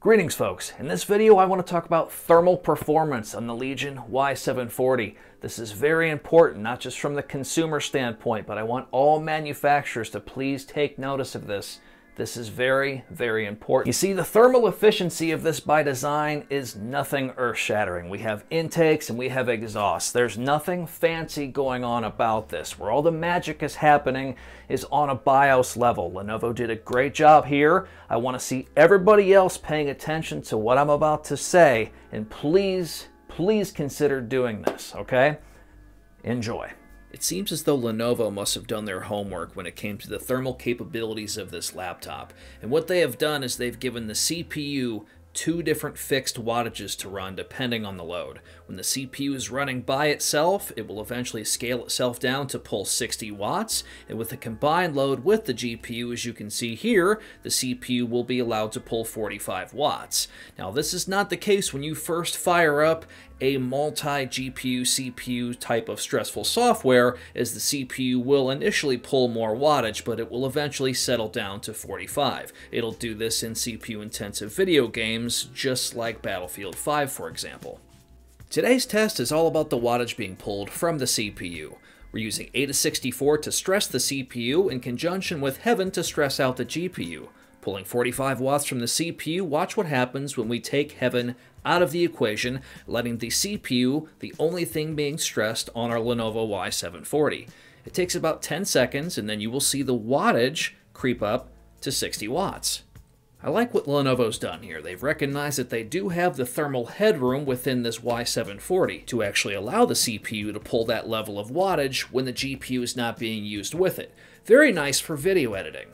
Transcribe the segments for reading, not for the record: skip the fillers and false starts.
Greetings folks, in this video I want to talk about thermal performance on the Legion Y740. This is very important, not just from the consumer standpoint, but I want all manufacturers to please take notice of this. This is very, very important. You see, the thermal efficiency of this by design is nothing earth-shattering. We have intakes and we have exhausts. There's nothing fancy going on about this. Where all the magic is happening is on a BIOS level. Lenovo did a great job here. I want to see everybody else paying attention to what I'm about to say, and please consider doing this, okay? Enjoy. It seems as though Lenovo must have done their homework when it came to the thermal capabilities of this laptop. And what they have done is they've given the CPU two different fixed wattages to run depending on the load. When the CPU is running by itself, it will eventually scale itself down to pull 60 watts, and with the combined load with the GPU, as you can see here, the CPU will be allowed to pull 45 watts. Now this is not the case when you first fire up a multi-GPU, CPU type of stressful software, as the CPU will initially pull more wattage, but it will eventually settle down to 45. It'll do this in CPU-intensive video games, just like Battlefield 5, for example. Today's test is all about the wattage being pulled from the CPU. We're using Ada64 to stress the CPU in conjunction with Heaven to stress out the GPU. Pulling 45 watts from the CPU, watch what happens when we take Heaven out of the equation, letting the CPU the only thing being stressed on our Lenovo Y740. It takes about 10 seconds, and then you will see the wattage creep up to 60 watts. I like what Lenovo's done here. They've recognized that they do have the thermal headroom within this Y740 to actually allow the CPU to pull that level of wattage when the GPU is not being used with it. Very nice for video editing.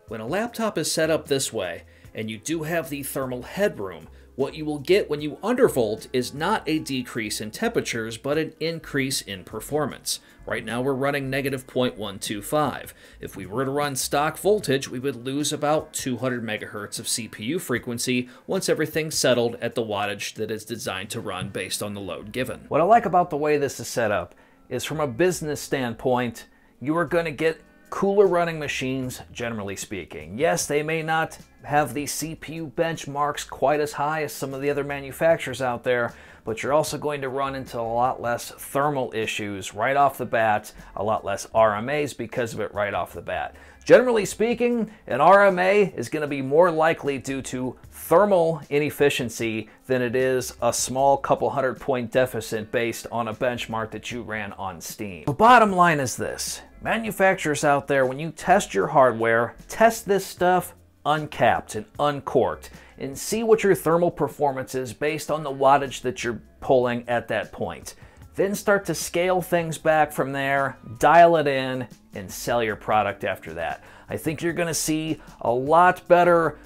When a laptop is set up this way, and you do have the thermal headroom, what you will get when you undervolt is not a decrease in temperatures, but an increase in performance. Right now we're running negative 0.125. If we were to run stock voltage, we would lose about 200 megahertz of CPU frequency once everything's settled at the wattage that is designed to run based on the load given. What I like about the way this is set up is, from a business standpoint, you are going to get cooler running machines, generally speaking. Yes, they may not have the CPU benchmarks quite as high as some of the other manufacturers out there, but you're also going to run into a lot less thermal issues right off the bat, a lot less RMAs because of it right off the bat. Generally speaking, an RMA is going to be more likely due to thermal inefficiency than it is a small couple 100-point deficit based on a benchmark that you ran on Steam. The bottom line is this. Manufacturers out there, when you test your hardware, test this stuff uncapped and uncorked and see what your thermal performance is based on the wattage that you're pulling at that point. Then start to scale things back from there, dial it in, and sell your product after that. I think you're going to see a lot better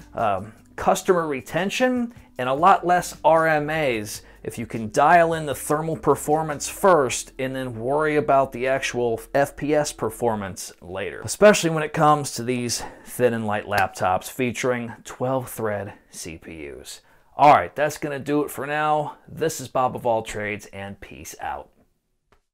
customer retention and a lot less RMAs if you can dial in the thermal performance first and then worry about the actual FPS performance later. Especially when it comes to these thin and light laptops featuring 12-thread CPUs. Alright, that's going to do it for now. This is Bob of All Trades, and peace out.